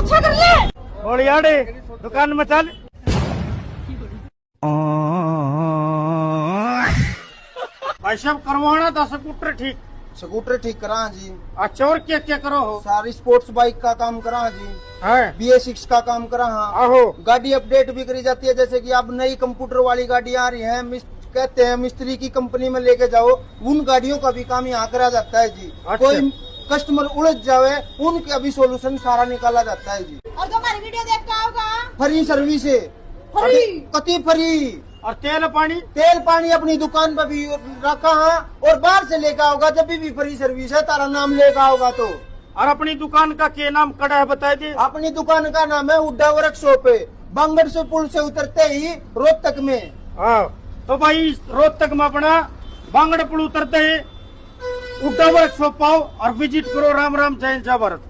अच्छा कर ले होलियाड़े दुकान में चल। भाई साहब करवाना था स्कूटर ठीक। स्कूटर ठीक करा जी। अच्छा और क्या क्या करो हो? सारी स्पोर्ट्स बाइक का काम करा जी। है BS6 का काम करा। आहो गाड़ी अपडेट भी करी जाती है, जैसे कि अब नई कंप्यूटर वाली गाड़ी आ रही है, कहते हैं मिस्त्री की कंपनी में लेके जाओ, उन गाड़ियों का भी काम यहाँ करा जाता है जी। अच्छा। कोई कस्टमर उलझ जावे उनका भी सोल्यूशन सारा निकाला जाता है जी। और तुम्हारी वीडियो देख के होगा फ्री सर्विस है, फ्री कति फ्री। और तेल पानी तेल पानी अपनी दुकान पर भी रखा है और बाहर से लेकर होगा, जब भी फ्री सर्विस है, तारा नाम लेकर होगा तो। और अपनी दुकान का क्या नाम कड़ा है बताए दे। अपनी दुकान का नाम है उड्डा वर्कशॉप है, बांगड़ से पुल से उतरते ही रोहतक में। हाँ तो भाई रोहतक में अपना बांगड़ पुल उतरते ही उड्डा वर्कशॉप पाओ और विजिट करो। राम राम जय जय भारत।